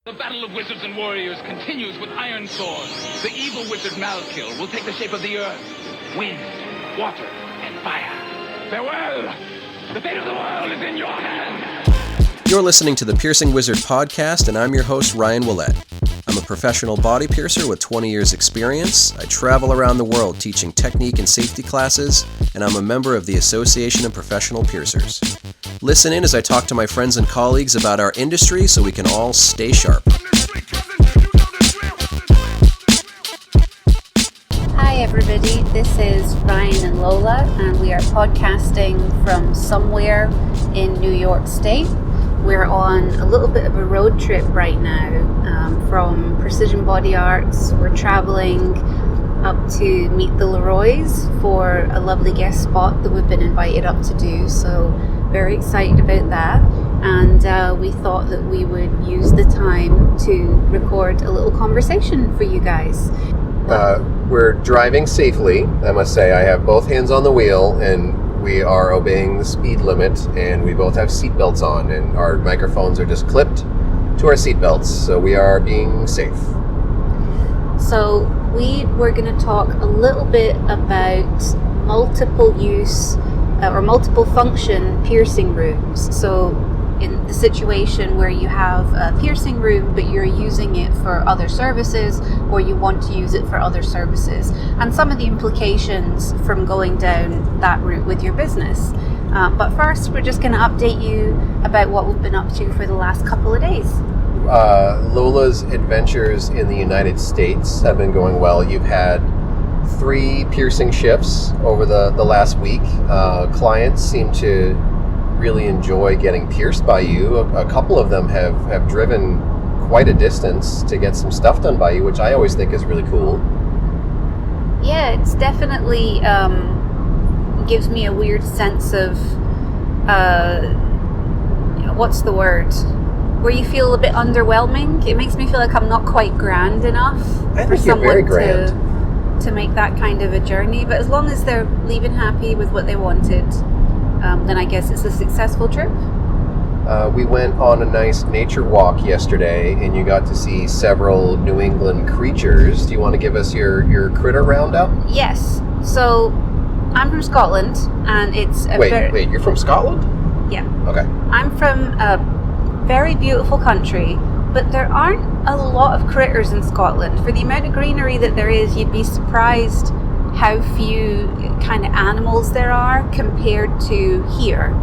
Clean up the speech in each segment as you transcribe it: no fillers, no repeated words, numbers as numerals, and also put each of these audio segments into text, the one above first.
The battle of wizards and warriors continues with iron swords. The evil wizard Malkill will take the shape of the earth, wind, water, and fire. Farewell! The fate of the world is in your hands! You're listening to the Piercing Wizard podcast, and I'm your host, Ryan Willett. I'm a professional body piercer with 20 years experience. I travel around the world teaching technique and safety classes, and I'm a member of the Association of Professional Piercers. Listen in as I talk to my friends and colleagues about our industry so we can all stay sharp. Hi everybody, this is Ryan and Lola, and we are podcasting from somewhere in New York State. We're on a little bit of a road trip right now from Precision Body Arts. We're traveling up to meet the Leroys for a lovely guest spot that we've been invited up to do, so very excited about that. And we thought that we would use the time to record a little conversation for you guys. We're driving safely, I must say. I have both hands on the wheel, and we are obeying the speed limit, and we both have seatbelts on, and our microphones are just clipped to our seatbelts, so we are being safe. So we were going to talk a little bit about multiple use or multiple function piercing rooms. So in the situation where you have a piercing room but you're using it for other services, or you want to use it for other services, and some of the implications from going down that route with your business. But first, we're just going to update you about what we've been up to for the last couple of days. Lola's adventures in the United States have been going well. You've had 3 piercing shifts over the last week. Clients seem to really enjoy getting pierced by you. A couple of them have driven quite a distance to get some stuff done by you, which I always think is really cool. Yeah, it's definitely gives me a weird sense of what's the word? Where you feel a bit underwhelming. It makes me feel like I'm not quite grand enough for someone to make that kind of a journey. But as long as they're leaving happy with what they wanted, then I guess it's a successful trip. We went on a nice nature walk yesterday, and you got to see several New England creatures. Do you want to give us your critter roundup? Yes. So I'm from Scotland, and it's a Wait, you're from Scotland? Yeah. Okay. I'm from a very beautiful country, but there aren't a lot of critters in Scotland. For the amount of greenery that there is, you'd be surprised how few kind of animals there are compared to here.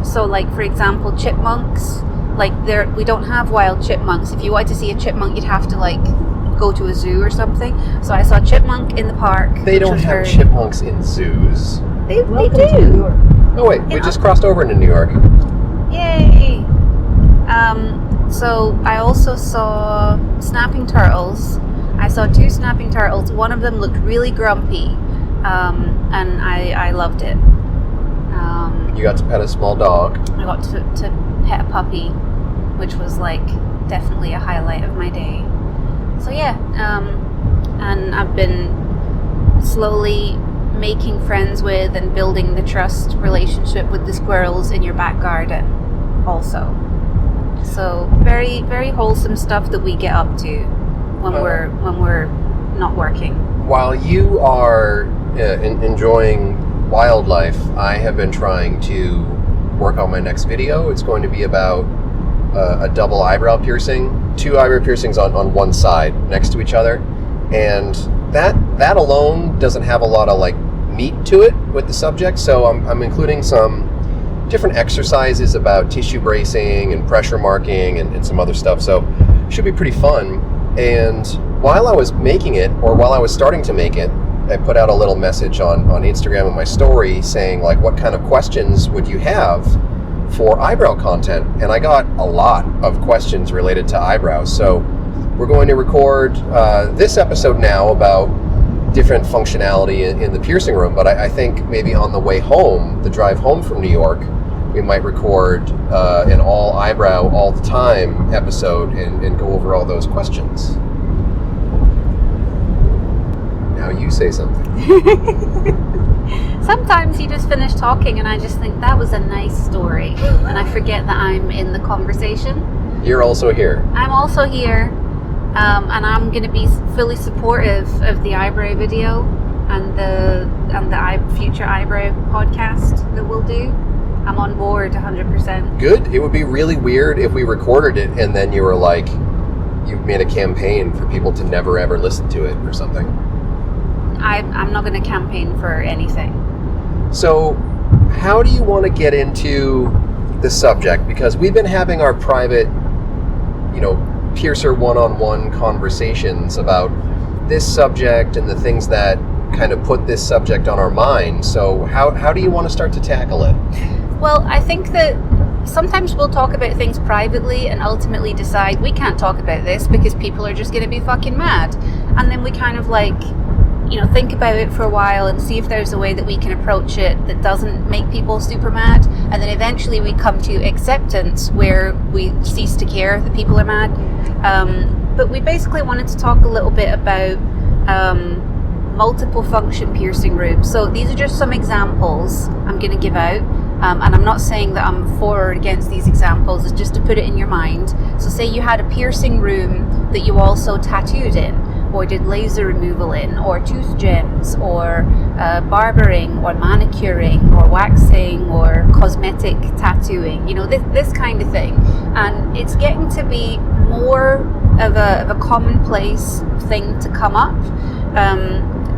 So like, for example, chipmunks, we don't have wild chipmunks. If you wanted to see a chipmunk, you'd have to go to a zoo or something. So I saw a chipmunk in the park. They don't have chipmunks in zoos. They do. Oh wait, we just crossed over into New York. Yay! So I also saw snapping turtles. I saw 2 snapping turtles. One of them looked really grumpy, and I loved it. You got to pet a small dog. I got to pet a puppy, which was definitely a highlight of my day. So yeah, and I've been slowly making friends with and building the trust relationship with the squirrels in your back garden also. So very, very wholesome stuff that we get up to when we're not working. While you are enjoying wildlife, I have been trying to work on my next video. It's going to be about a double eyebrow piercing, 2 eyebrow piercings on one side next to each other, and that alone doesn't have a lot of meat to it with the subject. So I'm including some different exercises about tissue bracing and pressure marking and some other stuff. So it should be pretty fun. And while I was making it, or while I was starting to make it, I put out a little message on Instagram in my story saying what kind of questions would you have for eyebrow content? And I got a lot of questions related to eyebrows. So we're going to record this episode now about different functionality in the piercing room, but I think maybe on the way home, the drive home from New York, we might record an all eyebrow all the time episode and go over all those questions. Now you say something. Sometimes you just finish talking and I just think that was a nice story, and I forget that I'm in the conversation. You're also here. I'm also here, and I'm going to be fully supportive of the eyebrow video and the future eyebrow podcast that we'll do. I'm on board 100%. Good. It would be really weird if we recorded it and then you were like, you made a campaign for people to never ever listen to it or something. I'm not going to campaign for anything. So, how do you want to get into the subject? Because we've been having our private, piercer one-on-one conversations about this subject and the things that kind of put this subject on our mind. So, how do you want to start to tackle it? Well, I think that sometimes we'll talk about things privately and ultimately decide we can't talk about this because people are just going to be fucking mad. And then we kind of think about it for a while and see if there's a way that we can approach it that doesn't make people super mad. And then eventually we come to acceptance where we cease to care that people are mad. But we basically wanted to talk a little bit about multiple function piercing rooms. So these are just some examples I'm going to give out. And I'm not saying that I'm for or against these examples, it's just to put it in your mind. So say you had a piercing room that you also tattooed in, or did laser removal in, or tooth gems, or barbering, or manicuring, or waxing, or cosmetic tattooing, this kind of thing. And it's getting to be more of a commonplace thing to come up,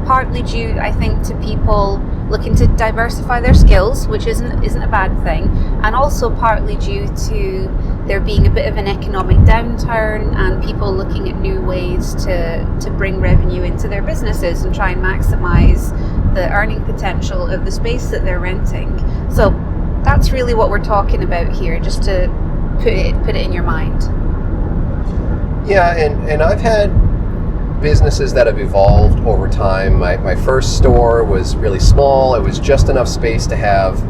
partly due, I think, to people looking to diversify their skills, which isn't a bad thing, and also partly due to there being a bit of an economic downturn and people looking at new ways to bring revenue into their businesses and try and maximize the earning potential of the space that they're renting. So that's really what we're talking about here, just to put it in your mind. Yeah, and I've had businesses that have evolved over time. My first store was really small. It was just enough space to have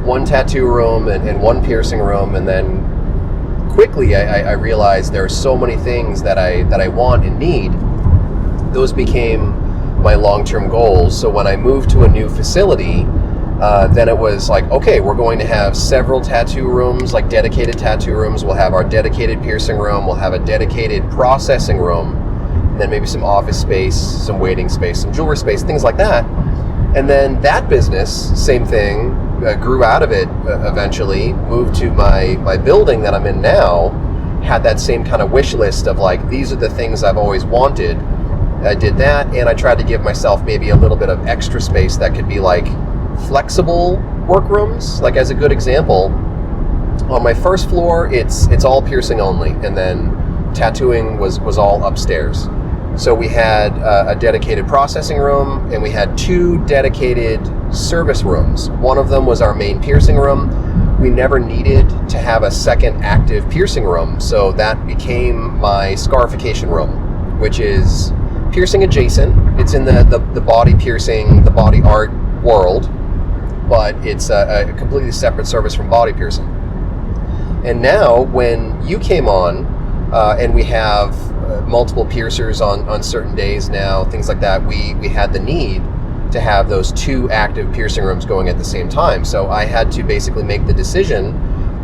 one tattoo room and one piercing room, and then quickly I realized there are so many things that I want and need. Those became my long-term goals. So when I moved to a new facility, then it was like, okay, we're going to have several tattoo rooms, like dedicated tattoo rooms. We'll have our dedicated piercing room. We'll have a dedicated processing room. Then maybe some office space, some waiting space, some jewelry space, things like that. And then that business, same thing, grew out of it eventually, moved to my building that I'm in now, had that same kind of wish list of like, these are the things I've always wanted. I did that, and I tried to give myself maybe a little bit of extra space that could be like flexible workrooms. Like as a good example, on my first floor, it's all piercing only, and then tattooing was all upstairs. So we had a dedicated processing room, and we had 2 dedicated service rooms. One of them was our main piercing room. We never needed to have a second active piercing room, so that became my scarification room, which is piercing adjacent. It's in the body piercing, the body art world, but it's a completely separate service from body piercing. And now, when you came on, and we have multiple piercers on certain days now, things like that, we had the need to have those 2 active piercing rooms going at the same time. So I had to basically make the decision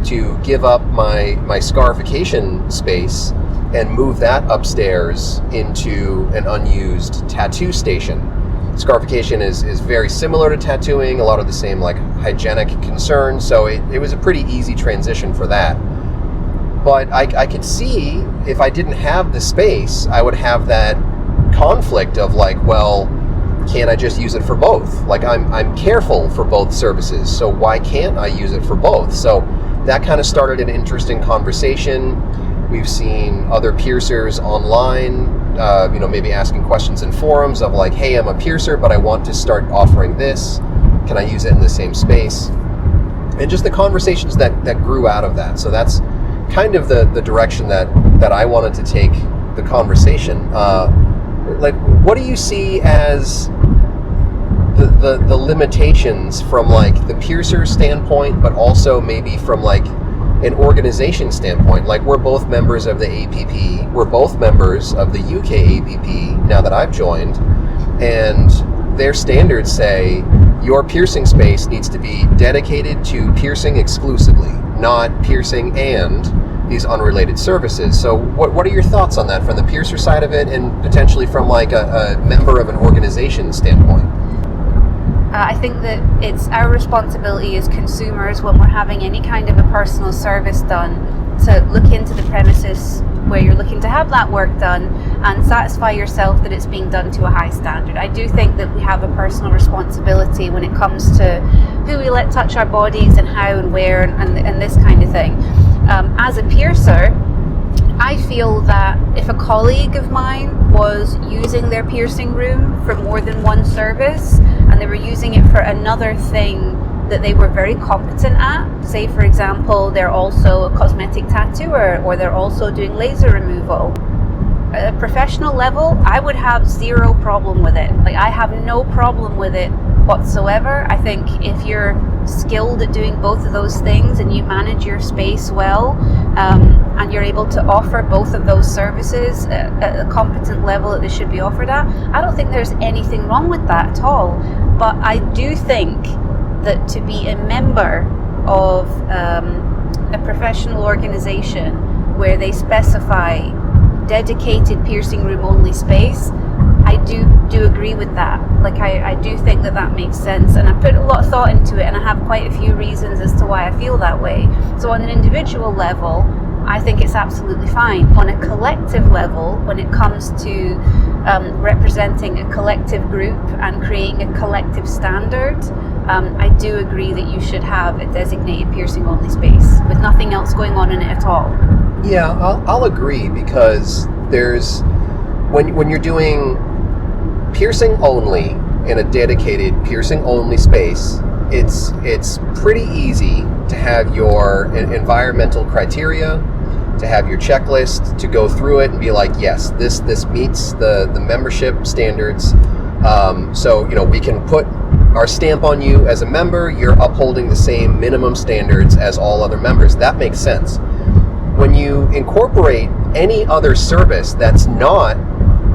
to give up my scarification space and move that upstairs into an unused tattoo station. Scarification is very similar to tattooing, a lot of the same like hygienic concerns, so it was a pretty easy transition for that. But I could see if I didn't have the space, I would have that conflict of like, well, can't I just use it for both? Like I'm careful for both services, so why can't I use it for both? So that kind of started an interesting conversation. We've seen other piercers online, maybe asking questions in forums of like, hey, I'm a piercer, but I want to start offering this. Can I use it in the same space? And just the conversations that grew out of that. So that's kind of the direction that I wanted to take the conversation. Like, what do you see as the limitations from like the piercer standpoint, but also maybe from like an organization standpoint? Like, we're both members of the APP. We're both members of the UK APP now that I've joined, and their standards say your piercing space needs to be dedicated to piercing exclusively, not piercing and these unrelated services. So what are your thoughts on that from the piercer side of it, and potentially from like a member of an organization standpoint? I think that it's our responsibility as consumers, when we're having any kind of a personal service done, to look into the premises where you're looking to have that work done and satisfy yourself that it's being done to a high standard. I do think that we have a personal responsibility when it comes to who we let touch our bodies and how and where and this kind of thing. As a piercer, I feel that if a colleague of mine was using their piercing room for more than one service, and they were using it for another thing that they were very competent at, say for example they're also a cosmetic tattooer, or they're also doing laser removal, at a professional level, I would have zero problem with it. Like, I have no problem with it whatsoever. I think if you're skilled at doing both of those things and you manage your space well, and you're able to offer both of those services at a competent level that they should be offered at, I don't think there's anything wrong with that at all. But I do think that to be a member of a professional organization where they specify dedicated piercing room only space, I do agree with that. Like, I do think that makes sense, and I put a lot of thought into it, and I have quite a few reasons as to why I feel that way. So on an individual level, I think it's absolutely fine. On a collective level, when it comes to representing a collective group and creating a collective standard, I do agree that you should have a designated piercing only space with nothing else going on in it at all. Yeah, I'll agree, because there's when you're doing piercing only in a dedicated piercing only space, it's pretty easy to have your environmental criteria, to have your checklist, to go through it and be like, yes, this meets the membership standards. So we can put our stamp on you as a member. You're upholding the same minimum standards as all other members. That makes sense. When you incorporate any other service that's not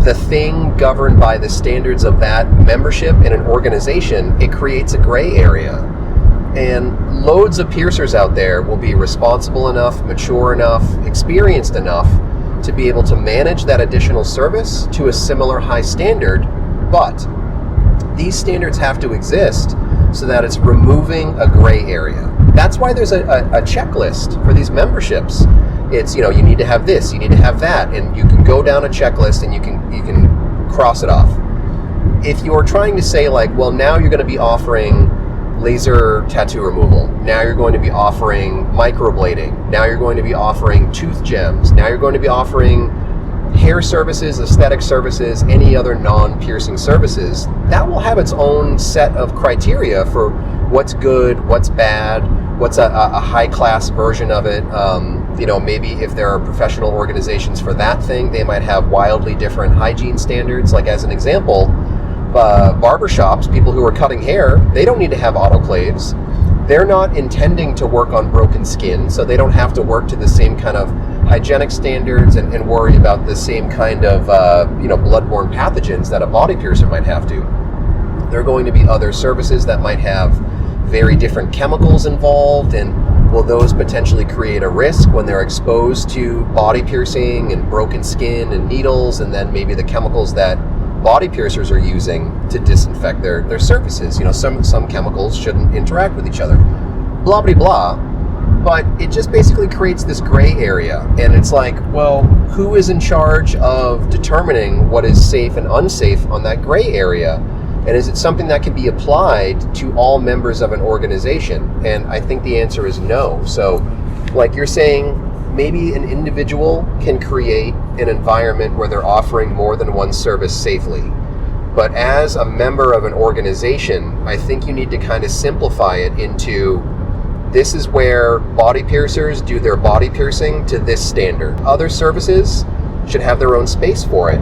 the thing governed by the standards of that membership in an organization, it creates a gray area. And loads of piercers out there will be responsible enough, mature enough, experienced enough to be able to manage that additional service to a similar high standard, but these standards have to exist so that it's removing a gray area. That's why there's a checklist for these memberships. It's, you need to have this, you need to have that, and you can go down a checklist and you can cross it off. If you're trying to say like, well, now you're going to be offering laser tattoo removal, now you're going to be offering microblading, now you're going to be offering tooth gems, now you're going to be offering hair services, aesthetic services, any other non-piercing services, that will have its own set of criteria for what's good, what's bad, what's a high-class version of it. Maybe if there are professional organizations for that thing, they might have wildly different hygiene standards. Like, as an example, barbershops, people who are cutting hair, they don't need to have autoclaves. They're not intending to work on broken skin, so they don't have to work to the same kind of hygienic standards and worry about the same kind of bloodborne pathogens that a body piercer might have to. There are going to be other services that might have very different chemicals involved, and will those potentially create a risk when they're exposed to body piercing and broken skin and needles, and then maybe the chemicals that body piercers are using to disinfect their surfaces. Some chemicals shouldn't interact with each other. Blah, blah, blah. But it just basically creates this gray area. And it's like, well, who is in charge of determining what is safe and unsafe on that gray area? And is it something that can be applied to all members of an organization? And I think the answer is no. So, like you're saying, maybe an individual can create an environment where they're offering more than one service safely. But as a member of an organization, I think you need to kind of simplify it into, this is where body piercers do their body piercing to this standard. Other services should have their own space for it.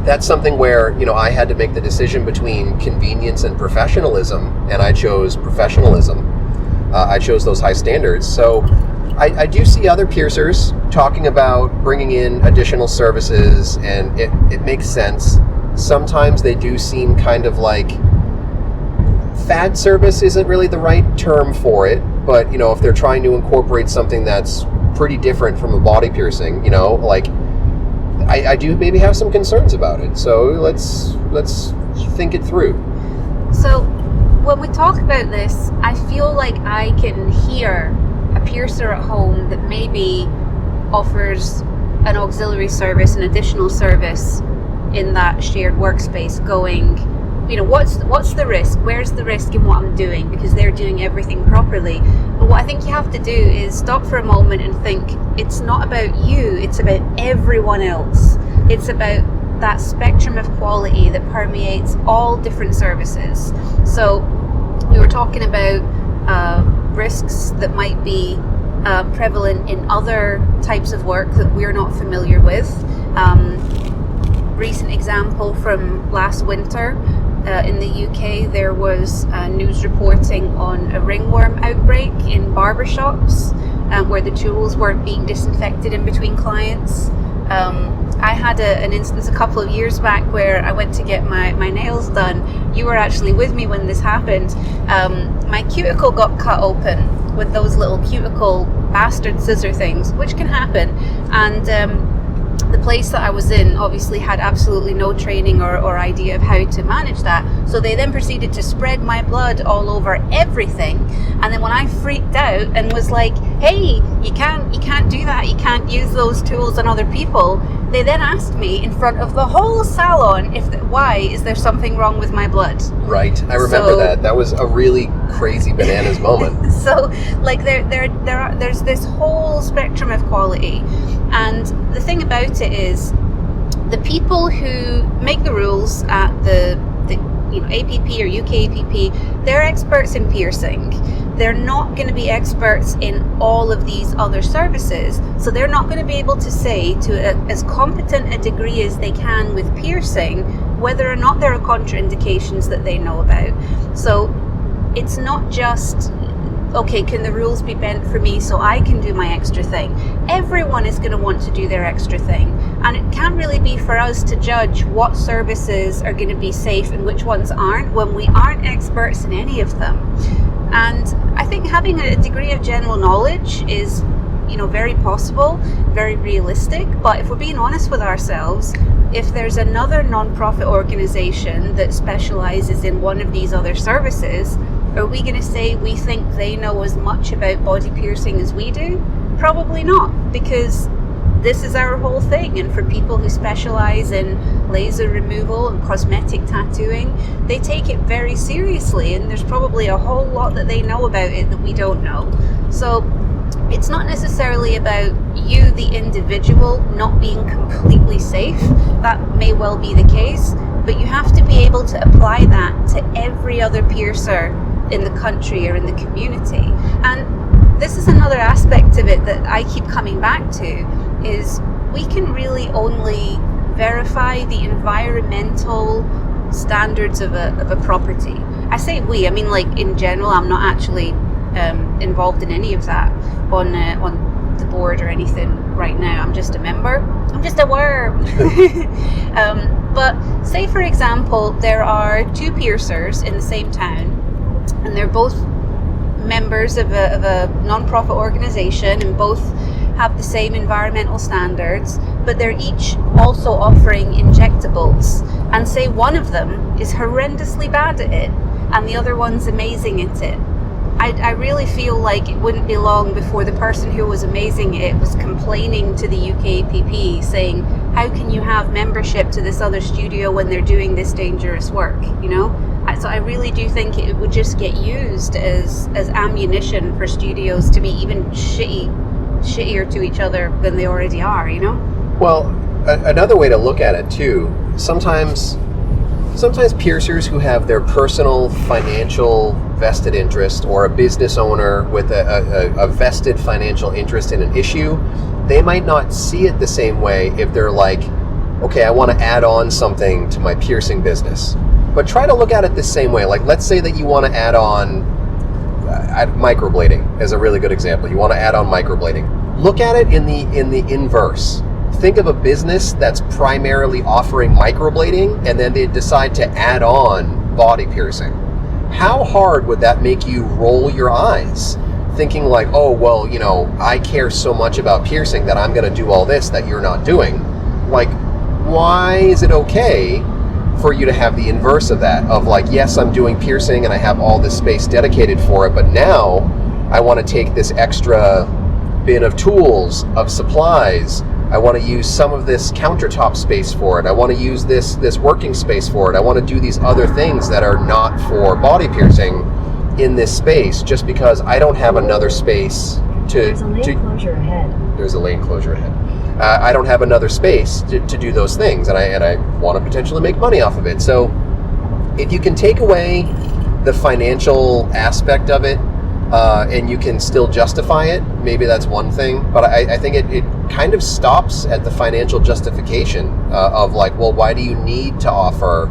That's something where, I had to make the decision between convenience and professionalism, and I chose professionalism. I chose those high standards. So I do see other piercers talking about bringing in additional services, and it makes sense. Sometimes they do seem kind of like, fad service isn't really the right term for it, but if they're trying to incorporate something that's pretty different from a body piercing, like I do maybe have some concerns about it. So let's think it through. So when we talk about this, I feel like I can hear a piercer at home that maybe offers an auxiliary service, an additional service in that shared workspace going, what's the risk? Where's the risk in what I'm doing? Because they're doing everything properly. But what I think you have to do is stop for a moment and think, it's not about you, it's about everyone else. It's about that spectrum of quality that permeates all different services. So we were talking about risks that might be prevalent in other types of work that we're not familiar with. Recent example from last winter in the UK, there was news reporting on a ringworm outbreak in barbershops where the tools weren't being disinfected in between clients. I had an instance a couple of years back where I went to get my nails done. You were actually with me when this happened. My cuticle got cut open with those little cuticle bastard scissor things, which can happen. And the place that I was in obviously had absolutely no training or idea of how to manage that. So they then proceeded to spread my blood all over everything. And then when I freaked out and was like, hey, you can't do that, you can't use those tools on other people, they then asked me in front of the whole salon why is there something wrong with my blood. Right, I remember that. That was a really crazy bananas moment. So like there's this whole spectrum of quality, and the thing about it is the people who make the rules at the APP or UK APP, they're experts in piercing. They're not going to be experts in all of these other services, so they're not going to be able to say to as competent a degree as they can with piercing whether or not there are contraindications that they know about. So it's not just, okay, can the rules be bent for me so I can do my extra thing? Everyone is going to want to do their extra thing, and it can't really be for us to judge what services are going to be safe and which ones aren't when we aren't experts in any of them. And I think having a degree of general knowledge is, very possible, very realistic. But if we're being honest with ourselves, if there's another non-profit organization that specializes in one of these other services, are we going to say we think they know as much about body piercing as we do? Probably not, because this is our whole thing. And for people who specialize in laser removal and cosmetic tattooing, they take it very seriously, and there's probably a whole lot that they know about it that we don't know. So it's not necessarily about you, the individual, not being completely safe. That may well be the case, but you have to be able to apply that to every other piercer in the country or in the community. And this is another aspect of it that I keep coming back to, is we can really only verify the environmental standards of a property. I say we, I mean like in general. I'm not actually involved in any of that on the board or anything right now. I'm just a member. I'm just a worm. But say for example there are two piercers in the same town, and they're both members of a non-profit organization and both have the same environmental standards, but they're each also offering injectables, and say one of them is horrendously bad at it and the other one's amazing at it. I really feel like it wouldn't be long before the person who was amazing at it was complaining to the UKPP saying, how can you have membership to this other studio when they're doing this dangerous work, So I really do think it would just get used as ammunition for studios to be even shittier to each other than they already are, Well, another way to look at it too, sometimes piercers who have their personal financial vested interest, or a business owner with a vested financial interest in an issue, they might not see it the same way if they're like, okay, I want to add on something to my piercing business. But try to look at it the same way. Like, let's say that you want to add on microblading as a really good example. You want to add on microblading. Look at it in the inverse. Think of a business that's primarily offering microblading, and then they decide to add on body piercing. How hard would that make you roll your eyes? thinking like, oh, well, you know, I care so much about piercing that I'm going to do all this that you're not doing. Like, why is it okay for you to have the inverse of that? Of like, yes, I'm doing piercing and I have all this space dedicated for it, but now I want to take this extra bin of tools, of supplies. I want to use some of this countertop space for it. I want to use this working space for it. I want to do these other things that are not for body piercing in this space, just because I don't have another space to... There's a lane closure ahead. There's a lane closure ahead. I don't have another space to do those things, and I want to potentially make money off of it. So if you can take away the financial aspect of it, and you can still justify it, maybe that's one thing. But I think it kind of stops at the financial justification of like, well, why do you need to offer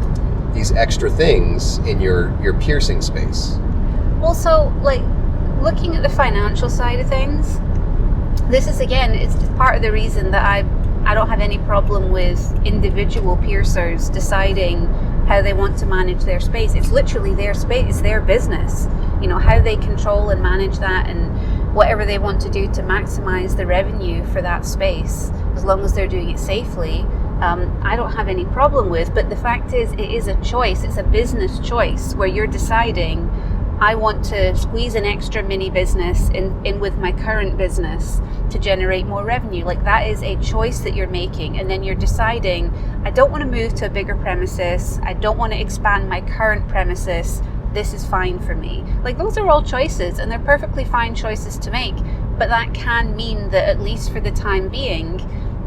these extra things in your piercing space? Well, so like looking at the financial side of things, this is again, it's part of the reason that I don't have any problem with individual piercers deciding how they want to manage their space. It's literally their space, it's their business. You know, how they control and manage that and whatever they want to do to maximize the revenue for that space, as long as they're doing it safely, I don't have any problem with. But the fact is, it is a choice. It's a business choice where you're deciding, I want to squeeze an extra mini business in with my current business to generate more revenue. Like, that is a choice that you're making. And then you're deciding, I don't want to move to a bigger premises. I don't want to expand my current premises. This is fine for me. Like, those are all choices, and they're perfectly fine choices to make. But that can mean that, at least for the time being,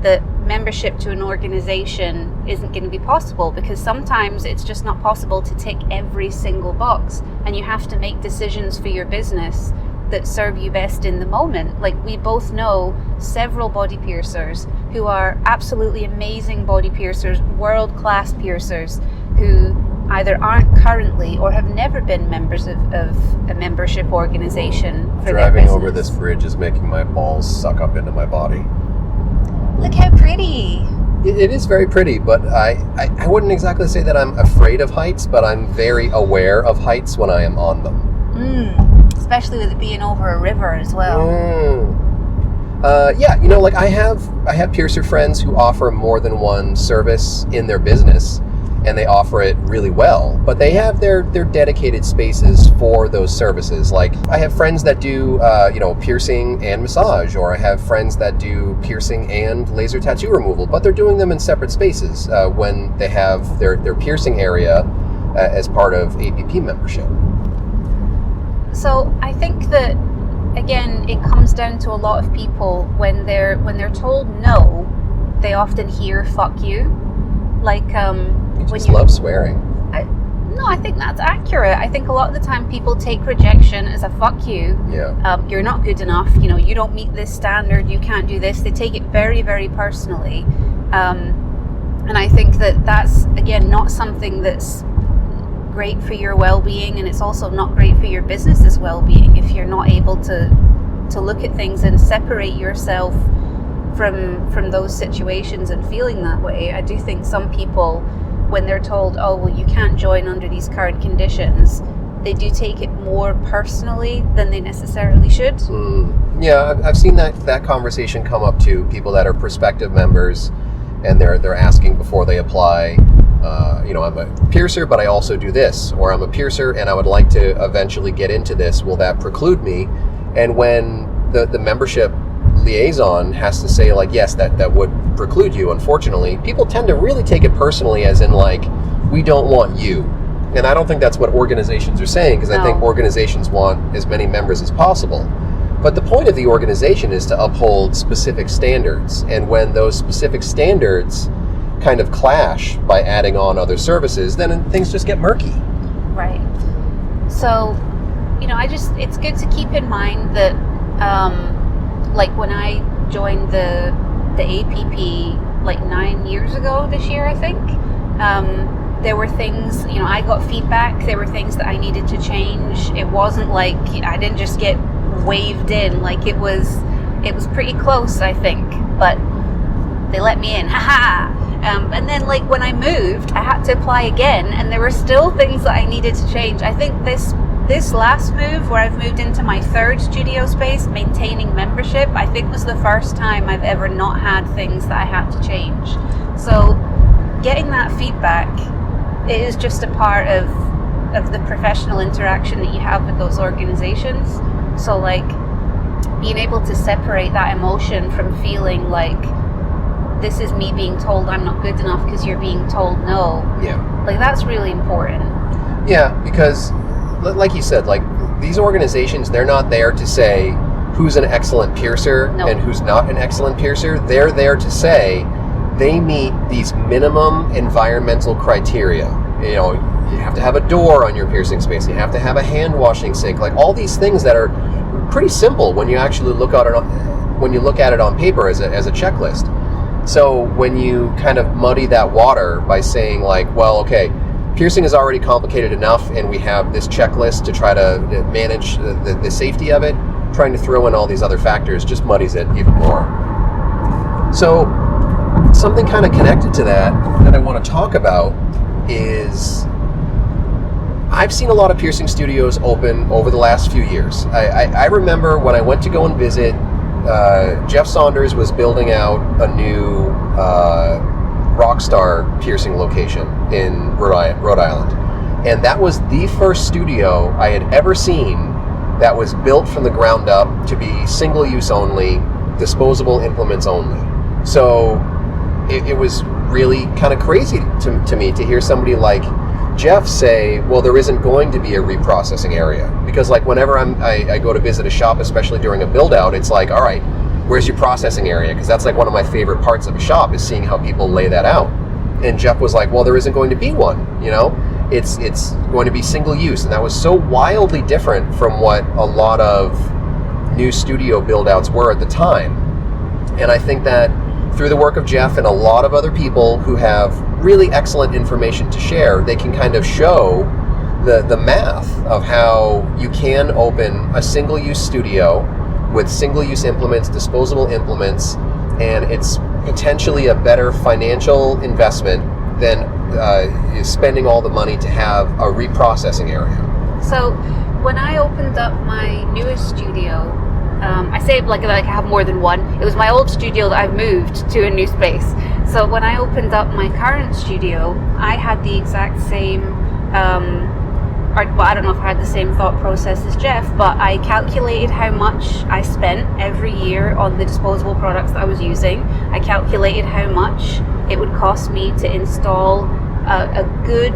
that membership to an organization isn't going to be possible, because sometimes it's just not possible to tick every single box, and you have to make decisions for your business that serve you best in the moment. Like, we both know several body piercers who are absolutely amazing body piercers, world-class piercers, who either aren't currently or have never been members of a membership organization for their business. Driving over this bridge is making my balls suck up into my body. Look how pretty. It is very pretty, but I wouldn't exactly say that I'm afraid of heights, but I'm very aware of heights when I am on them. Especially with it being over a river as well. Yeah, you know, like I have piercer friends who offer more than one service in their business, and they offer it really well, but they have their dedicated spaces for those services. Like, I have friends that do piercing and massage, or I have friends that do piercing and laser tattoo removal, but they're doing them in separate spaces when they have their piercing area as part of APP membership. So I think that, again, it comes down to a lot of people when they're told no, they often hear "fuck you." Like, when you love swearing. No, I think that's accurate. I think a lot of the time people take rejection as a "fuck you." Yeah. You're not good enough. You know, you don't meet this standard. You can't do this. They take it very, very personally, and I think that that's, again, not something that's great for your well-being, and it's also not great for your business's well-being if you're not able to look at things and separate yourself from those situations and feeling that way. I do think some people, when they're told, oh, well, you can't join under these current conditions, they do take it more personally than they necessarily should. Yeah, I've seen that conversation come up to people that are prospective members, and they're asking before they apply, I'm a piercer, but I also do this, or I'm a piercer and I would like to eventually get into this. Will that preclude me? And when the membership liaison has to say, like, yes, that would preclude you, unfortunately, people tend to really take it personally, as in, like, we don't want you. And I don't think that's what organizations are saying, because I think organizations want as many members as possible. But the point of the organization is to uphold specific standards, and when those specific standards kind of clash by adding on other services, then things just get murky. Right. So, it's good to keep in mind that, like, when I joined the APP like 9 years ago this year, I think, there were things, I got feedback, there were things that I needed to change. It wasn't like I didn't just get waved in. Like, it was pretty close, I think, but they let me in, haha. And then, like, when I moved, I had to apply again, and there were still things that I needed to change. I think this this last move, where I've moved into my third studio space, maintaining membership, I think was the first time I've ever not had things that I had to change. So getting that feedback, it is just a part of the professional interaction that you have with those organizations. So like being able to separate that emotion from feeling like this is me being told I'm not good enough because you're being told no. Yeah. Like that's really important. Yeah, because like you said, like these organizations, they're not there to say who's an excellent piercer and who's not an excellent piercer. They're there to say they meet these minimum environmental criteria. You know, you have to have a door on your piercing space. You have to have a hand washing sink. Like all these things that are pretty simple when you actually look at it on paper as a checklist. So when you kind of muddy that water by saying like, well, okay, piercing is already complicated enough and we have this checklist to try to manage the safety of it, trying to throw in all these other factors just muddies it even more. So something kind of connected to that I want to talk about is I've seen a lot of piercing studios open over the last few years. I remember when I went to go and visit, Jeff Saunders was building out a new Rockstar piercing location in Rhode Island. And that was the first studio I had ever seen that was built from the ground up to be single use only, disposable implements only. So it was really kind of crazy to me to hear somebody like Jeff say, well, there isn't going to be a reprocessing area. Because like whenever I go to visit a shop, especially during a build out, it's like, all right, where's your processing area? Because that's like one of my favorite parts of a shop is seeing how people lay that out. And Jeff was like, well, there isn't going to be one, you know? It's going to be single use. And that was so wildly different from what a lot of new studio build outs were at the time. And I think that through the work of Jeff and a lot of other people who have really excellent information to share, they can kind of show the math of how you can open a single-use studio with single-use implements, disposable implements, and it's potentially a better financial investment than spending all the money to have a reprocessing area. So when I opened up my newest studio, I say like I have more than one. It was my old studio that I've moved to a new space. So when I opened up my current studio, I had the exact same, I don't know if I had the same thought process as Jeff, but I calculated how much I spent every year on the disposable products that I was using. I calculated how much it would cost me to install a good,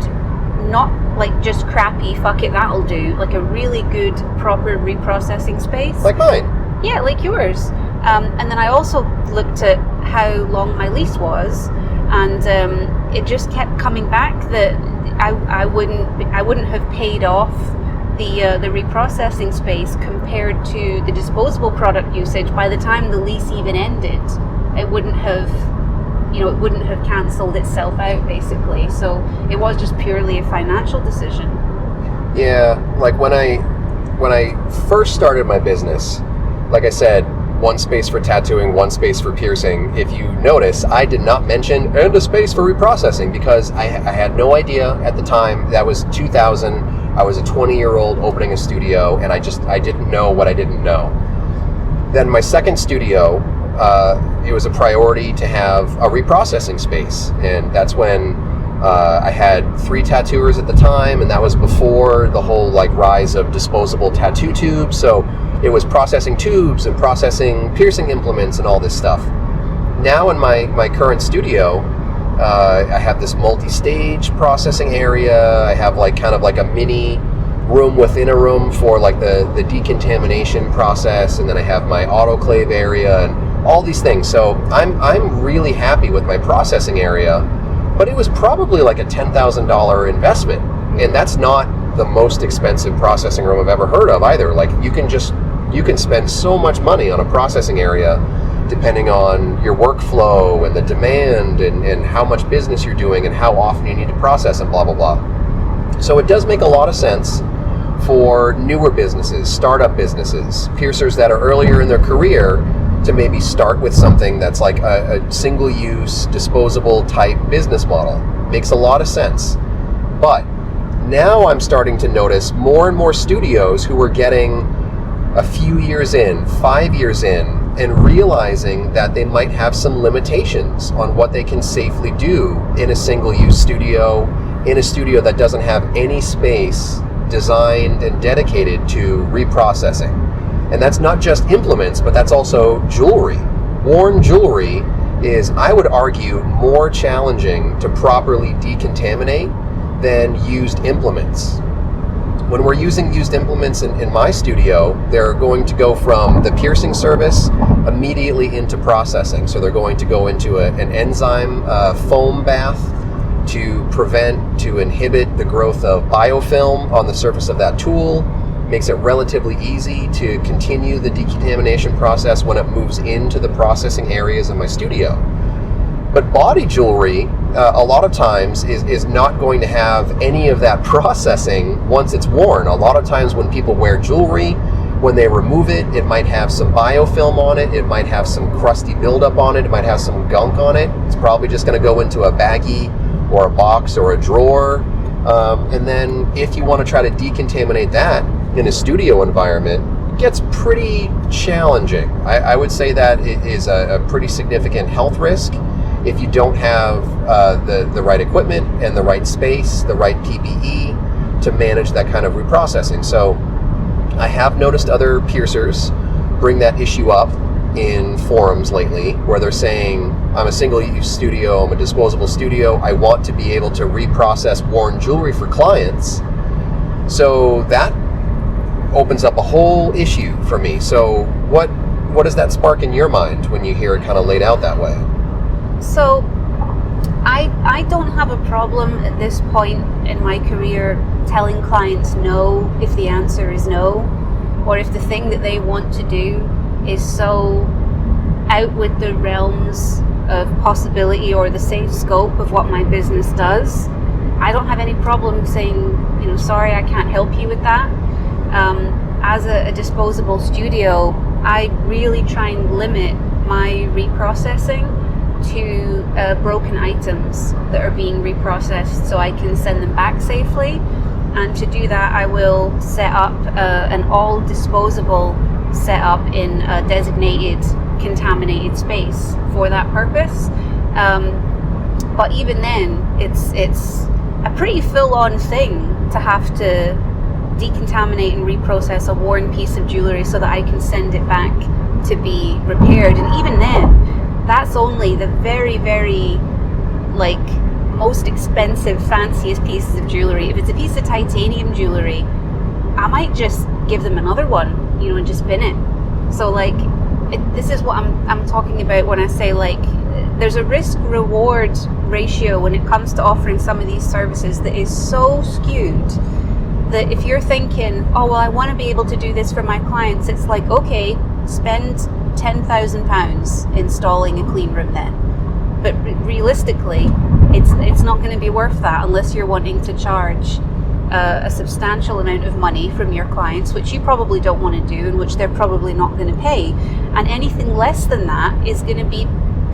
not like just crappy, fuck it, that'll do, like a really good, proper reprocessing space. Like mine. Yeah, like yours. And then I also looked at how long my lease was, and it just kept coming back that I wouldn't have paid off the reprocessing space compared to the disposable product usage. By the time the lease even ended, it wouldn't have cancelled itself out, basically. So it was just purely a financial decision. Yeah, like when I first started my business, like I said, one space for tattooing, one space for piercing. If you notice, I did not mention and a space for reprocessing because I had no idea at the time. That was 2000. I was a 20-year-old opening a studio, and I didn't know what I didn't know. Then my second studio, it was a priority to have a reprocessing space, and that's when I had 3 tattooers at the time, and that was before the whole like rise of disposable tattoo tubes. So it was processing tubes and processing piercing implements and all this stuff. Now in my current studio, I have this multi-stage processing area. I have like kind of like a mini room within a room for like the decontamination process, and then I have my autoclave area and all these things. So I'm really happy with my processing area, but it was probably like a $10,000 investment, and that's not the most expensive processing room I've ever heard of either. Like you can spend so much money on a processing area depending on your workflow and the demand and how much business you're doing and how often you need to process and blah, blah, blah. So it does make a lot of sense for newer businesses, startup businesses, piercers that are earlier in their career to maybe start with something that's like a single-use, disposable type business model. Makes a lot of sense. But now I'm starting to notice more and more studios who are getting a few years in, 5 years in, and realizing that they might have some limitations on what they can safely do in a single-use studio, in a studio that doesn't have any space designed and dedicated to reprocessing. And that's not just implements, but that's also jewelry. Worn jewelry is, I would argue, more challenging to properly decontaminate than used implements. When we're using used implements in my studio, they're going to go from the piercing service immediately into processing. So they're going to go into an enzyme foam bath to prevent, to inhibit the growth of biofilm on the surface of that tool. Makes it relatively easy to continue the decontamination process when it moves into the processing areas of my studio. But body jewelry, a lot of times, is not going to have any of that processing once it's worn. A lot of times when people wear jewelry, when they remove it, it might have some biofilm on it, it might have some crusty buildup on it, it might have some gunk on it. It's probably just going to go into a baggie or a box or a drawer. And then if you want to try to decontaminate that in a studio environment, it gets pretty challenging. I would say that it is a pretty significant health risk if you don't have the right equipment and the right space, the right PPE to manage that kind of reprocessing. So I have noticed other piercers bring that issue up in forums lately where they're saying, I'm a single-use studio, I'm a disposable studio, I want to be able to reprocess worn jewelry for clients. So that opens up a whole issue for me. So what does that spark in your mind when you hear it kind of laid out that way? So I don't have a problem at this point in my career telling clients no if the answer is no, or if the thing that they want to do is so out with the realms of possibility or the safe scope of what my business does. I don't have any problem saying, sorry, I can't help you with that. As a disposable studio, I really try and limit my reprocessing to broken items that are being reprocessed so I can send them back safely. And to do that, I will set up an all disposable setup in a designated contaminated space for that purpose. But even then, it's a pretty full-on thing to have to decontaminate and reprocess a worn piece of jewelry so that I can send it back to be repaired. And even then, that's only the very, very most expensive, fanciest pieces of jewelry. If it's a piece of titanium jewelry, I might just give them another one, and just bin it. So this is what I'm talking about when I say there's a risk-reward ratio when it comes to offering some of these services that is so skewed that if you're thinking, oh well, I want to be able to do this for my clients, it's like, okay, spend £10,000 installing a clean room then. But realistically, it's not going to be worth that unless you're wanting to charge a substantial amount of money from your clients, which you probably don't want to do and which they're probably not going to pay. And anything less than that is going to be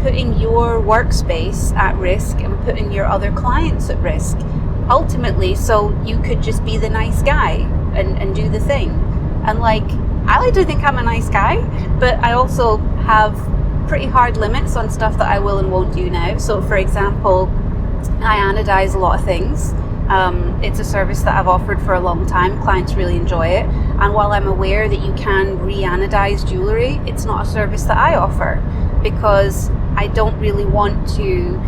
putting your workspace at risk and putting your other clients at risk. Ultimately, so you could just be the nice guy and do the thing. And I like to think I'm a nice guy, but I also have pretty hard limits on stuff that I will and won't do now. So for example, I anodize a lot of things. It's a service that I've offered for a long time. Clients really enjoy it. And while I'm aware that you can re-anodize jewelry, it's not a service that I offer because I don't really want to,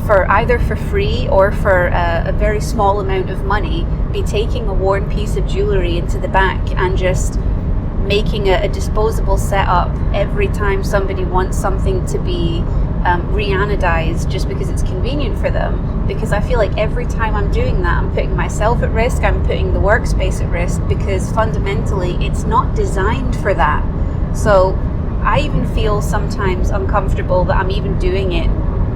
for either for free or for a very small amount of money, be taking a worn piece of jewelry into the back and just making a disposable setup every time somebody wants something to be re-anodized just because it's convenient for them. Because I feel like every time I'm doing that, I'm putting myself at risk, I'm putting the workspace at risk, because fundamentally it's not designed for that. So I even feel sometimes uncomfortable that I'm even doing it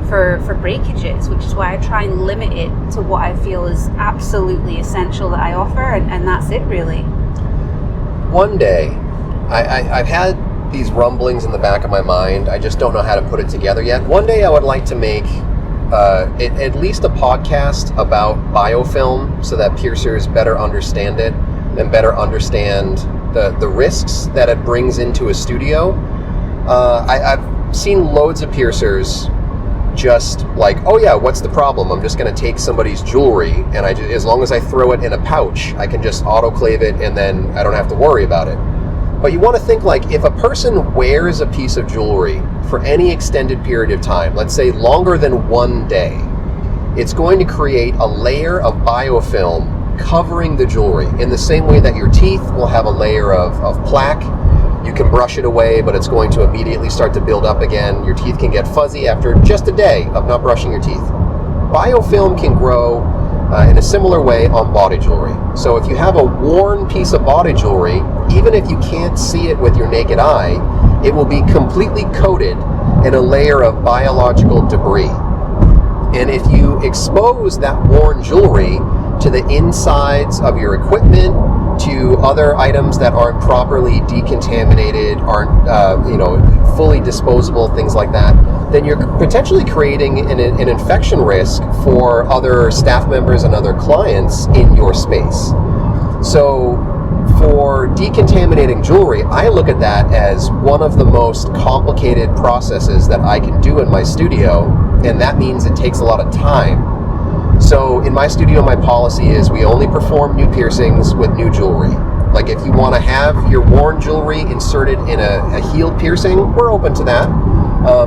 for breakages, which is why I try and limit it to what I feel is absolutely essential that I offer, and that's it really. One day, I've had these rumblings in the back of my mind. I just don't know how to put it together yet. One day I would like to make at least a podcast about biofilm so that piercers better understand it and better understand the risks that it brings into a studio. I've seen loads of piercers just like, oh yeah, what's the problem? I'm just going to take somebody's jewelry, and as long as I throw it in a pouch, I can just autoclave it, and then I don't have to worry about it. But you want to think, like, if a person wears a piece of jewelry for any extended period of time, let's say longer than 1 day, it's going to create a layer of biofilm covering the jewelry in the same way that your teeth will have a layer of plaque. You can brush it away, but it's going to immediately start to build up again. Your teeth can get fuzzy after just a day of not brushing your teeth. Biofilm can grow in a similar way on body jewelry. So if you have a worn piece of body jewelry, even if you can't see it with your naked eye, it will be completely coated in a layer of biological debris. And if you expose that worn jewelry to the insides of your equipment, to other items that aren't properly decontaminated, aren't fully disposable, things like that, then you're potentially creating an infection risk for other staff members and other clients in your space. So for decontaminating jewelry, I look at that as one of the most complicated processes that I can do in my studio, and that means it takes a lot of time. So in my studio, my policy is we only perform new piercings with new jewelry. Like if you want to have your worn jewelry inserted in a healed piercing, we're open to that,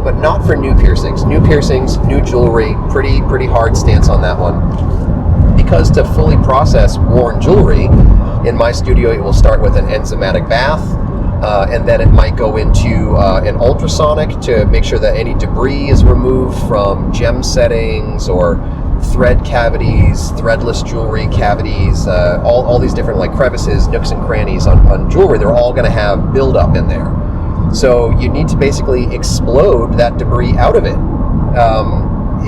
but not for new piercings. New piercings, new jewelry, pretty hard stance on that one. Because to fully process worn jewelry, in my studio it will start with an enzymatic bath, and then it might go into an ultrasonic to make sure that any debris is removed from gem settings or thread cavities, threadless jewelry cavities, all these different like crevices, nooks and crannies on jewelry. They're all going to have buildup in there. So you need to basically explode that debris out of it.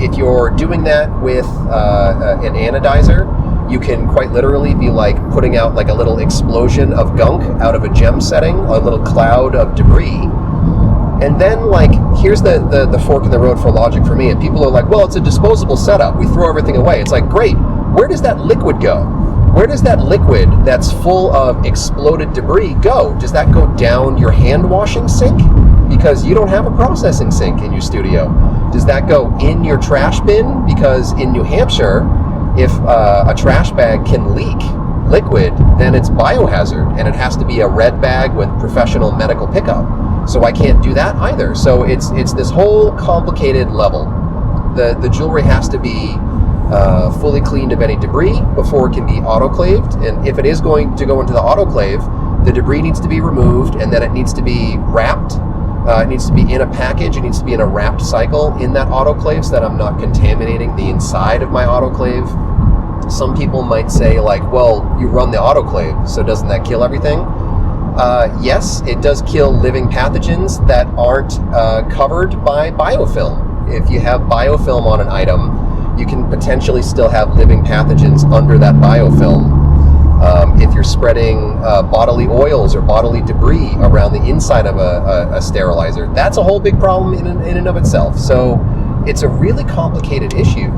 If you're doing that with an anodizer, you can quite literally be like putting out like a little explosion of gunk out of a gem setting, a little cloud of debris. And then, like, here's the fork in the road for logic for me. And people are like, well, it's a disposable setup. We throw everything away. It's like, great. Where does that liquid go? Where does that liquid that's full of exploded debris go? Does that go down your hand washing sink? Because you don't have a processing sink in your studio. Does that go in your trash bin? Because in New Hampshire, if a trash bag can leak liquid, then it's biohazard. And it has to be a red bag with professional medical pickup. So I can't do that either. So it's this whole complicated level. The jewelry has to be fully cleaned of any debris before it can be autoclaved. And if it is going to go into the autoclave, the debris needs to be removed, and then it needs to be wrapped. It needs to be in a package. It needs to be in a wrapped cycle in that autoclave so that I'm not contaminating the inside of my autoclave. Some people might say, like, well, you run the autoclave, so doesn't that kill everything? Yes, it does kill living pathogens that aren't covered by biofilm. If you have biofilm on an item, you can potentially still have living pathogens under that biofilm. If you're spreading bodily oils or bodily debris around the inside of a sterilizer, that's a whole big problem in and of itself. So it's a really complicated issue.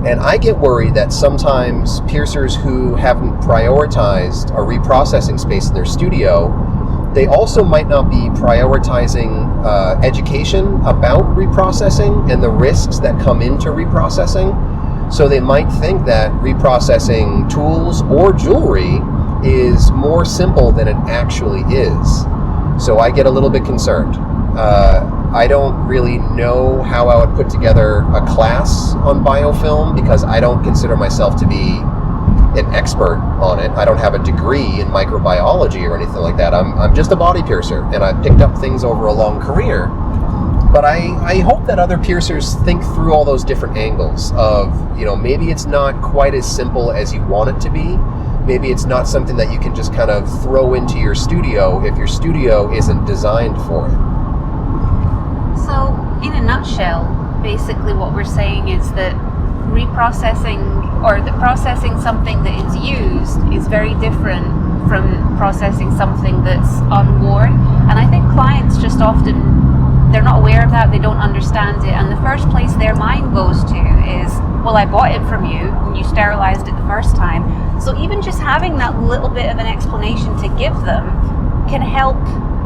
And I get worried that sometimes piercers who haven't prioritized a reprocessing space in their studio, they also might not be prioritizing education about reprocessing and the risks that come into reprocessing. So they might think that reprocessing tools or jewelry is more simple than it actually is. So I get a little bit concerned. I don't really know how I would put together a class on biofilm because I don't consider myself to be an expert on it. I don't have a degree in microbiology or anything like that. I'm just a body piercer, and I've picked up things over a long career. But I hope that other piercers think through all those different angles of, maybe it's not quite as simple as you want it to be. Maybe it's not something that you can just kind of throw into your studio if your studio isn't designed for it. So, in a nutshell, basically what we're saying is that reprocessing or that processing something that is used is very different from processing something that's unworn. And I think clients just often, they're not aware of that, they don't understand it, and the first place their mind goes to well, I bought it from you and you sterilized it the first time. So even just having that little bit of an explanation to give them can help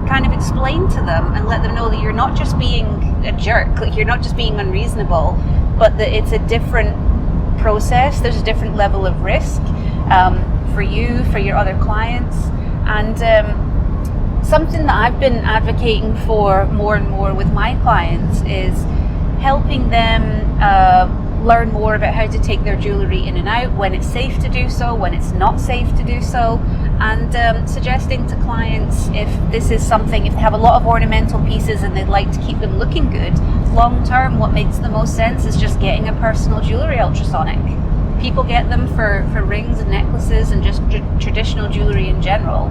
kind of explain to them and let them know that you're not just being a jerk, like you're not just being unreasonable, but that it's a different process. There's a different level of risk for you, for your other clients. And something that I've been advocating for more and more with my clients is helping them learn more about how to take their jewellery in and out, when it's safe to do so, when it's not safe to do so, and suggesting to clients if this is something, if they have a lot of ornamental pieces and they'd like to keep them looking good, long term what makes the most sense is just getting a personal jewellery ultrasonic. People get them for rings and necklaces and just traditional jewellery in general,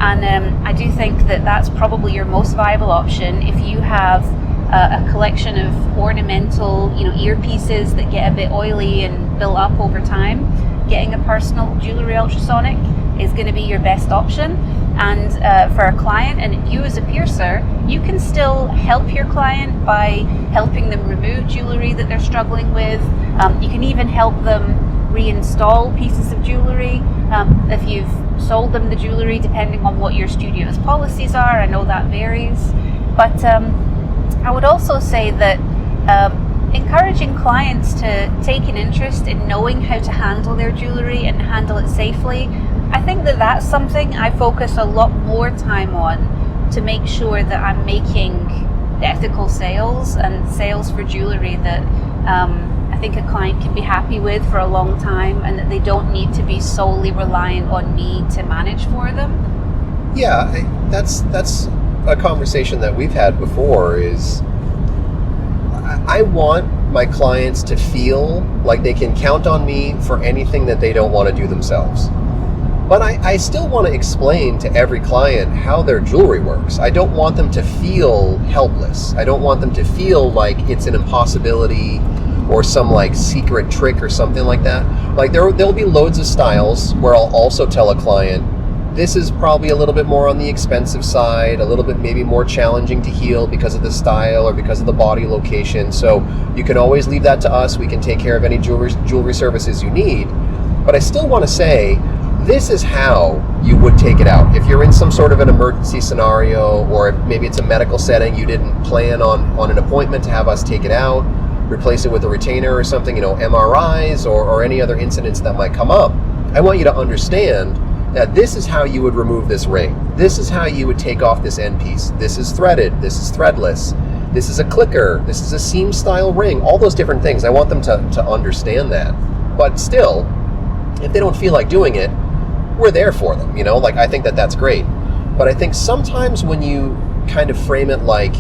and I do think that that's probably your most viable option if you have a collection of ornamental, earpieces that get a bit oily and build up over time. Getting a personal jewellery ultrasonic is going to be your best option. And for a client and you as a piercer, you can still help your client by helping them remove jewellery that they're struggling with. You can even help them reinstall pieces of jewellery if you've sold them the jewellery, depending on what your studio's policies are. I know that varies, but I would also say that encouraging clients to take an interest in knowing how to handle their jewellery and handle it safely, I think that that's something I focus a lot more time on to make sure that I'm making ethical sales and sales for jewellery that I think a client can be happy with for a long time, and that they don't need to be solely reliant on me to manage for them. Yeah, that's a conversation that we've had before. Is I want my clients to feel like they can count on me for anything that they don't want to do themselves. But I still want to explain to every client how their jewelry works. I don't want them to feel helpless. I don't want them to feel like it's an impossibility or some like secret trick or something like that. Like there'll be loads of styles where I'll also tell a client, this is probably a little bit more on the expensive side, a little bit maybe more challenging to heal because of the style or because of the body location. So you can always leave that to us. We can take care of any jewelry services you need. But I still want to say, this is how you would take it out. If you're in some sort of an emergency scenario, or maybe it's a medical setting, you didn't plan on an appointment to have us take it out, replace it with a retainer or something, MRIs or any other incidents that might come up. I want you to understand that this is how you would remove this ring. This is how you would take off this end piece. This is threaded, this is threadless, this is a clicker, this is a seam style ring, all those different things. I want them to understand that. But still, if they don't feel like doing it, we're there for them, I think that's great. But I think sometimes when you kind of frame it like,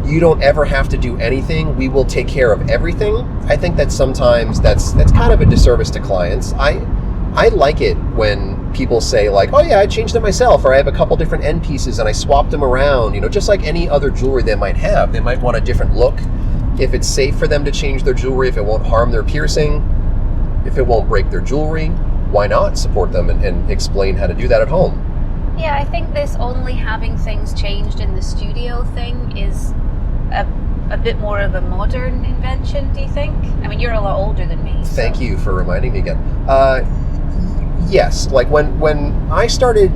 you don't ever have to do anything, we will take care of everything, I think that sometimes that's kind of a disservice to clients. I like it when people say like, oh yeah, I changed it myself, or I have a couple different end pieces and I swapped them around, just like any other jewelry they might have. They might want a different look. If it's safe for them to change their jewelry, if it won't harm their piercing, if it won't break their jewelry, why not support them and explain how to do that at home? Yeah, I think this only having things changed in the studio thing is a bit more of a modern invention, do you think? I mean, you're a lot older than me. Thank you for reminding me again. Yes, like when I started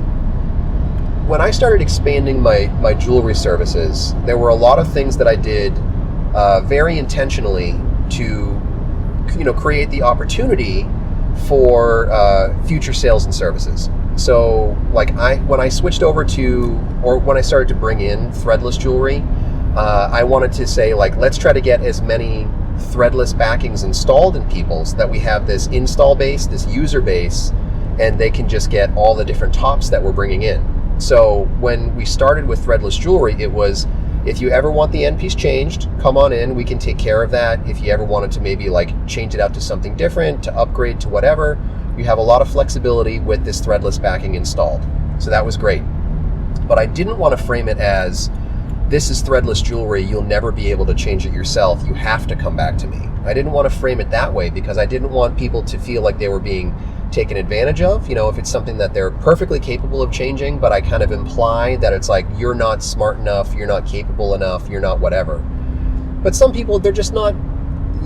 expanding my jewelry services, there were a lot of things that I did very intentionally to create the opportunity for future sales and services. So like when I switched over when I started to bring in threadless jewelry, I wanted to say like, let's try to get as many threadless backings installed in people so that we have this install base, this user base, and they can just get all the different tops that we're bringing in. So when we started with threadless jewelry, it was, if you ever want the end piece changed, come on in, we can take care of that. If you ever wanted to maybe like change it out to something different, to upgrade to whatever, you have a lot of flexibility with this threadless backing installed. So that was great. But I didn't want to frame it as, this is threadless jewelry, you'll never be able to change it yourself, you have to come back to me. I didn't want to frame it that way because I didn't want people to feel like they were being taken advantage of. If it's something that they're perfectly capable of changing, but I kind of imply that it's like, you're not smart enough, you're not capable enough, you're not whatever. But some people, they're just not,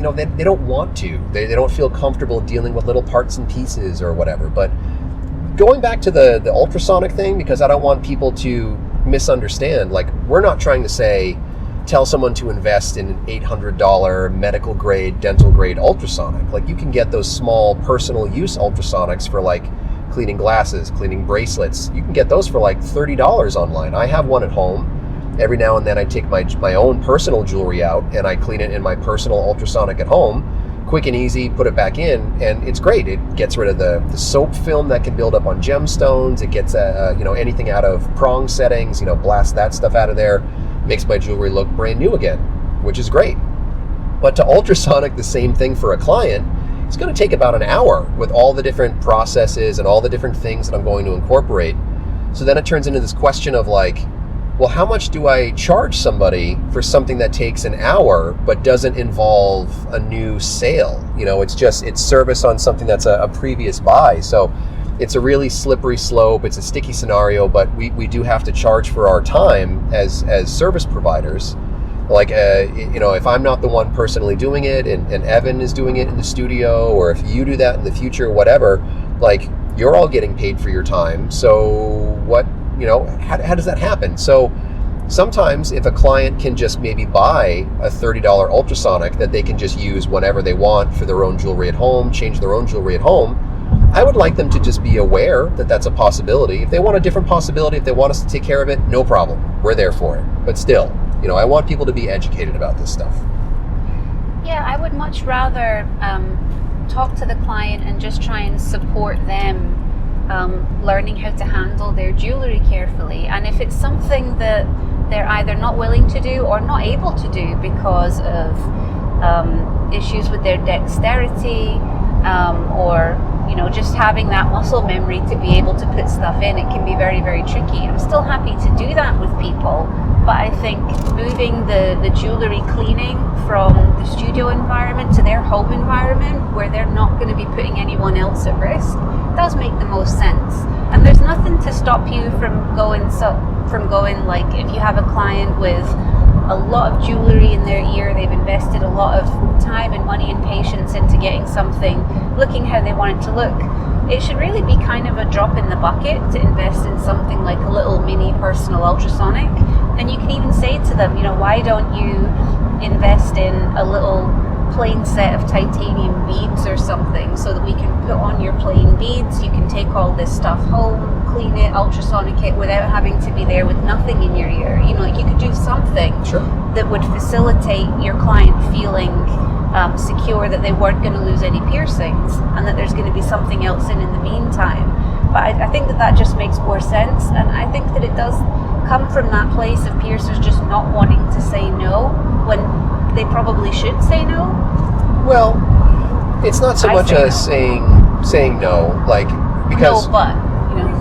they don't want to. They don't feel comfortable dealing with little parts and pieces or whatever. But going back to the ultrasonic thing, because I don't want people to misunderstand, like, we're not trying to tell someone to invest in an $800 medical grade, dental grade ultrasonic. Like, you can get those small personal use ultrasonics for like cleaning glasses, cleaning bracelets. You can get those for like $30 online. I have one at home. Every now and then I take my own personal jewelry out and I clean it in my personal ultrasonic at home. Quick and easy, put it back in, and it's great. It gets rid of the soap film that can build up on gemstones. It gets anything out of prong settings, blast that stuff out of there. Makes my jewelry look brand new again, which is great. But to ultrasonic the same thing for a client, it's going to take about an hour with all the different processes and all the different things that I'm going to incorporate. So then it turns into this question of like, well, how much do I charge somebody for something that takes an hour but doesn't involve a new sale? It's service on something that's a previous buy. So it's a really slippery slope. It's a sticky scenario, but we do have to charge for our time as service providers. Like, if I'm not the one personally doing it and Evan is doing it in the studio, or if you do that in the future, whatever, like, you're all getting paid for your time. So what, how does that happen? So sometimes if a client can just maybe buy a $30 ultrasonic that they can just use whenever they want for their own jewelry at home, change their own jewelry at home, I would like them to just be aware that that's a possibility. If they want a different possibility, if they want us to take care of it, no problem. We're there for it. But still, I want people to be educated about this stuff. Yeah, I would much rather talk to the client and just try and support them learning how to handle their jewelry carefully. And if it's something that they're either not willing to do or not able to do because of issues with their dexterity, or just having that muscle memory to be able to put stuff in, it can be very, very tricky. I'm still happy to do that with people, but I think moving the jewelry cleaning from the studio environment to their home environment, where they're not going to be putting anyone else at risk, does make the most sense. And there's nothing to stop you from going like, if you have a client with a lot of jewelry in their ear, they've invested a lot of time and money and patience into getting something looking how they want it to look, it should really be kind of a drop in the bucket to invest in something like a little mini personal ultrasonic. And you can even say to them, why don't you invest in a little plain set of titanium beads or something, so that we can put on your plain beads, you can take all this stuff home, clean it, ultrasonic it without having to be there with nothing in your ear. Like, you could do something that would facilitate your client feeling secure that they weren't going to lose any piercings, and that there's going to be something else in the meantime. But I think that just makes more sense, and I think that it does come from that place of piercers just not wanting to say no when they probably should say no. Well, it's not so much as saying no, like, because no, but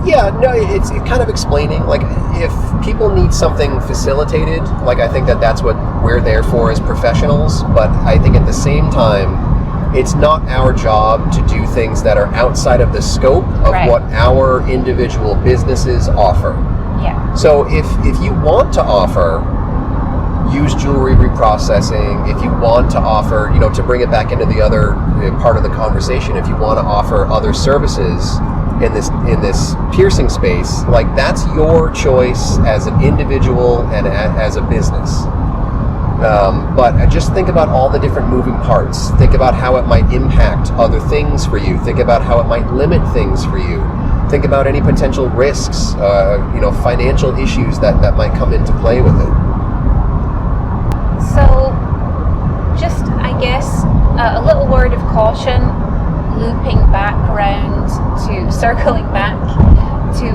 it's kind of explaining, like, if people need something facilitated, like, I think that's what we're there for as professionals. But I think at the same time, it's not our job to do things that are outside of the scope of what our individual businesses offer. Yeah. So if you want to offer used jewelry reprocessing, if you want to offer, to bring it back into the other part of the conversation, if you want to offer other services in this piercing space, like, that's your choice as an individual and as a business. But just think about all the different moving parts. Think about how it might impact other things for you. Think about how it might limit things for you. Think about any potential risks, financial issues that might come into play with it. So, just, I guess, a little word of caution, circling back to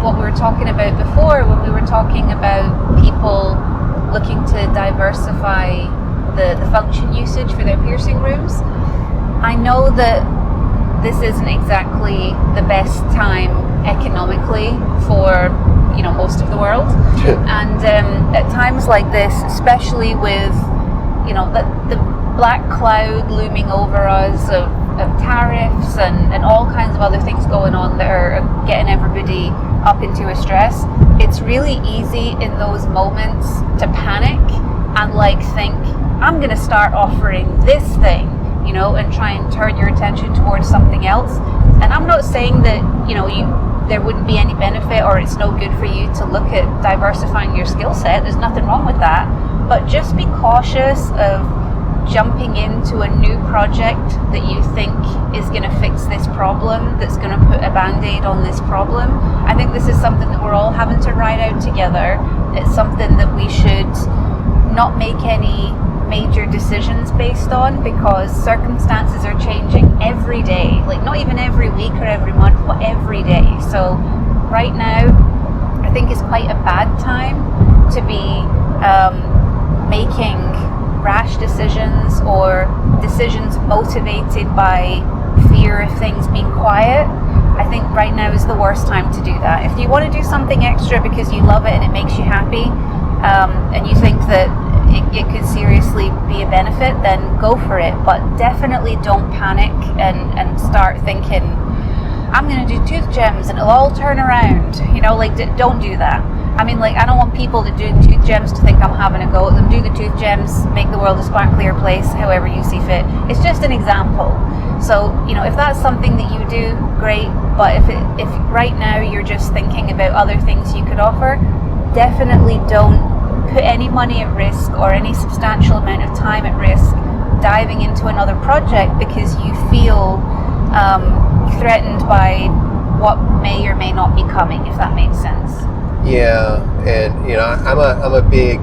what we were talking about before, when we were talking about people looking to diversify the function usage for their piercing rooms. I know that this isn't exactly the best time economically for most of the world, and at times like this, especially with the black cloud looming over us of tariffs and all kinds of other things going on that are getting everybody up into a stress, it's really easy in those moments to panic and think, I'm going to start offering this thing, you know, and try and turn your attention towards something else. And I'm not saying that, you know, there wouldn't be any benefit or it's no good for you to look at diversifying your skill set. There's nothing wrong with that. But just be cautious of jumping into a new project that you think is going to fix this problem, that's going to put a band-aid on this problem. I think this is something that we're all having to ride out together. It's something that we should not make any major decisions based on, because circumstances are changing every day, like not even every week or every month, but every day. So right now I think it's quite a bad time to be making rash decisions or decisions motivated by fear of things being quiet. I think right now is the worst time to do that. If you want to do something extra because you love it and it makes you happy, and you think that it could seriously be a benefit, then go for it. But definitely don't panic and start thinking, I'm going to do tooth gems and it'll all turn around. You know, like, don't do that. I mean, like, I don't want people to do tooth gems to think I'm having a go at them. Do the tooth gems, make the world a sparklier place, however you see fit. It's just an example. So, you know, if that's something that you do, great. But if right now you're just thinking about other things you could offer, definitely don't put any money at risk or any substantial amount of time at risk diving into another project because you feel threatened by what may or may not be coming, if that makes sense. Yeah, and you know, I'm a big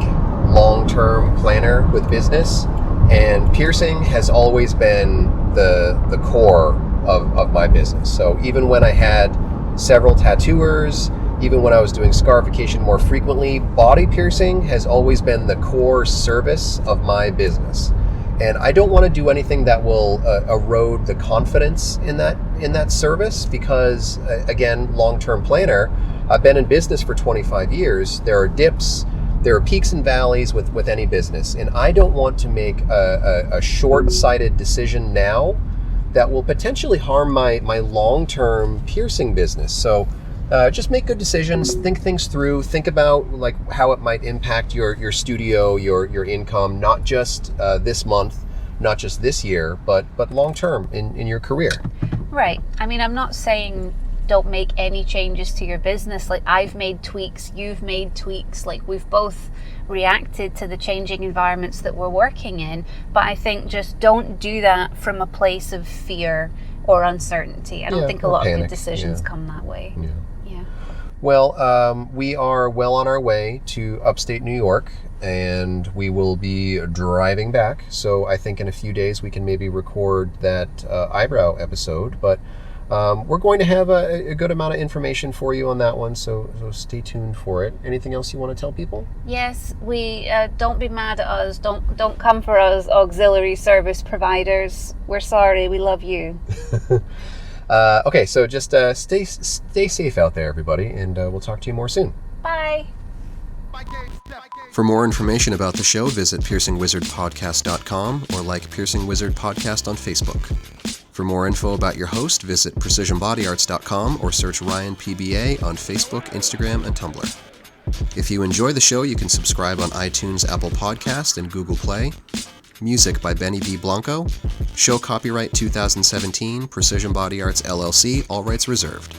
long-term planner with business, and piercing has always been the core of my business. So even when I had several tattooers, even when I was doing scarification more frequently, body piercing has always been the core service of my business. And I don't want to do anything that will erode the confidence in that service, because again, long-term planner, I've been in business for 25 years. There are dips, there are peaks and valleys with any business. And I don't want to make a short-sighted decision now that will potentially harm my long-term piercing business. So just make good decisions, think things through, think about like how it might impact your studio, your income, not just this month, not just this year, but long-term in your career. Right. I mean, I'm not saying don't make any changes to your business. Like, I've made tweaks, you've made tweaks, like we've both reacted to the changing environments that we're working in. But I think just don't do that from a place of fear or uncertainty. I don't think a lot of good decisions come that way. Yeah. Well, we are well on our way to upstate New York, and we will be driving back. So I think in a few days we can maybe record that eyebrow episode. But we're going to have a good amount of information for you on that one, so stay tuned for it. Anything else you want to tell people? Yes, we don't be mad at us. Don't come for us, auxiliary service providers. We're sorry. We love you. Okay, so just stay safe out there, everybody, and we'll talk to you more soon. Bye. For more information about the show, visit piercingwizardpodcast.com or like Piercing Wizard Podcast on Facebook. For more info about your host, visit precisionbodyarts.com or search Ryan PBA on Facebook, Instagram, and Tumblr. If you enjoy the show, you can subscribe on iTunes, Apple Podcast, and Google Play. Music by Benny B. Blanco. Show copyright 2017, Precision Body Arts LLC, all rights reserved.